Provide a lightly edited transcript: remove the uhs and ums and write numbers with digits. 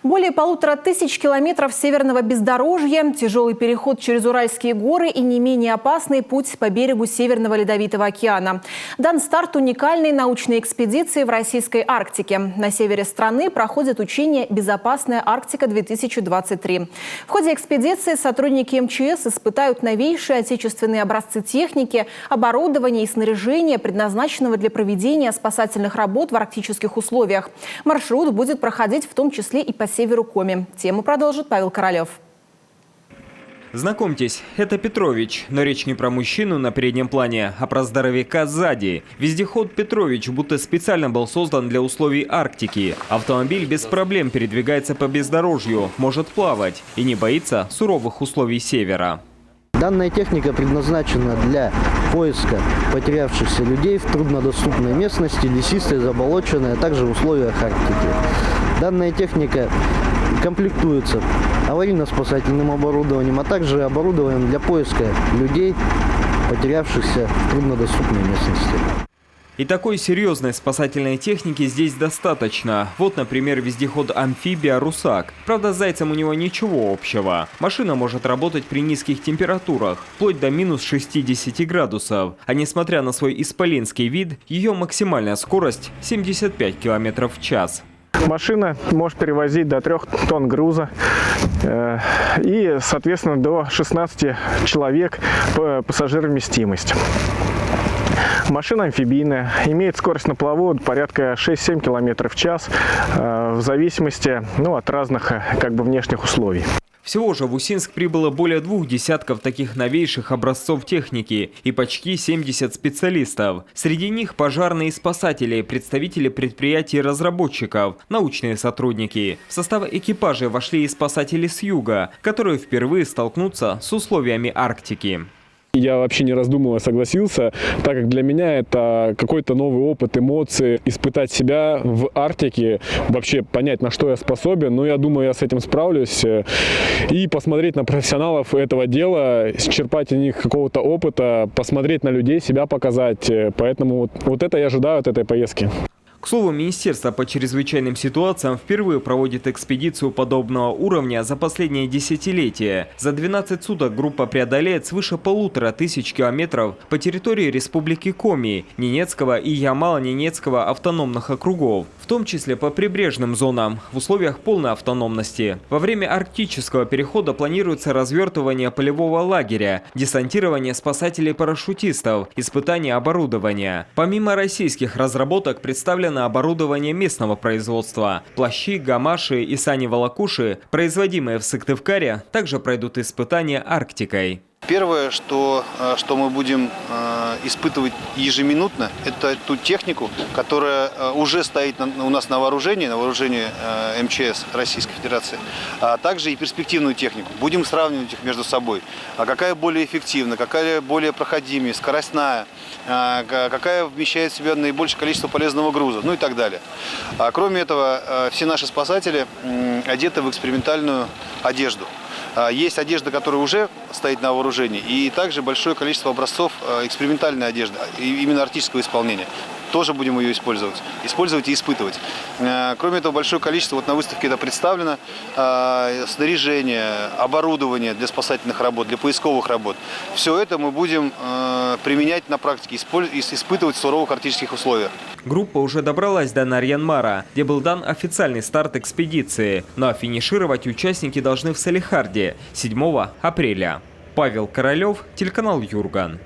Более 1500 километров северного бездорожья, тяжелый переход через Уральские горы и не менее опасный путь по берегу Северного Ледовитого океана. Дан старт уникальной научной экспедиции в российской Арктике. На севере страны проходит учение «Безопасная Арктика-2023». В ходе экспедиции сотрудники МЧС испытают новейшие отечественные образцы техники, оборудования и снаряжения, предназначенного для проведения спасательных работ в арктических условиях. Маршрут будет проходить в том числе и по северу Коми. Тему продолжит Павел Королев. Знакомьтесь, это Петрович, но речь не про мужчину на переднем плане, а про здоровяка сзади. Вездеход Петрович будто специально был создан для условий Арктики. Автомобиль без проблем передвигается по бездорожью, может плавать и не боится суровых условий севера. Данная техника предназначена для поиска потерявшихся людей в труднодоступной местности, лесистой, заболоченной, а также в условиях Арктики. Данная техника комплектуется аварийно-спасательным оборудованием, а также оборудованием для поиска людей, потерявшихся в труднодоступной местности. И такой серьезной спасательной техники здесь достаточно. Вот, например, вездеход-амфибия «Русак». Правда, с зайцем у него ничего общего. Машина может работать при низких температурах, вплоть до минус 60 градусов. А несмотря на свой исполинский вид, ее максимальная скорость 75 км в час. Машина может перевозить до 3 тонн груза и, соответственно, до 16 человек пассажировместимость. Машина амфибийная, имеет скорость на плаву порядка 6-7 км в час, в зависимости от разных внешних условий. Всего же в Усинск прибыло более 2 десятков таких новейших образцов техники и почти 70 специалистов. Среди них пожарные и спасатели, представители предприятий и разработчиков, научные сотрудники. В состав экипажей вошли и спасатели с юга, которые впервые столкнутся с условиями Арктики. Я вообще не раздумывая согласился, так как для меня это какой-то новый опыт, эмоции, испытать себя в Арктике, вообще понять, на что я способен. Но я думаю, я с этим справлюсь. И посмотреть на профессионалов этого дела, черпать из них какого-то опыта, посмотреть на людей, себя показать. Поэтому вот это я ожидаю от этой поездки. К слову, Министерство по чрезвычайным ситуациям впервые проводит экспедицию подобного уровня за последнее десятилетие. За 12 суток группа преодолеет свыше 1500 километров по территории Республики Коми, Ненецкого и Ямало-Ненецкого автономных округов, в том числе по прибрежным зонам, в условиях полной автономности. Во время арктического перехода планируется развертывание полевого лагеря, десантирование спасателей-парашютистов, испытание оборудования. Помимо российских разработок представлено оборудование местного производства. Плащи, гамаши и сани-волокуши, производимые в Сыктывкаре, также пройдут испытания Арктикой. Первое, что мы будем испытывать ежеминутно, это ту технику, которая уже стоит у нас на вооружении МЧС Российской Федерации, а также и перспективную технику. Будем сравнивать их между собой. Какая более эффективна, какая более проходимая, скоростная, какая вмещает в себя наибольшее количество полезного груза, и так далее. Кроме этого, все наши спасатели одеты в экспериментальную одежду. Есть одежда, которая уже стоит на вооружении, и также большое количество образцов экспериментальной одежды, именно арктического исполнения. Тоже будем ее использовать и испытывать. Кроме этого, большое количество, на выставке это представлено, снаряжение, оборудование для спасательных работ, для поисковых работ. Все это мы будем применять на практике, испытывать в суровых арктических условиях. Группа уже добралась до Нарьян-Мара, где был дан официальный старт экспедиции. Ну а финишировать участники должны в Салехарде 7 апреля. Павел Королев, телеканал Юрган.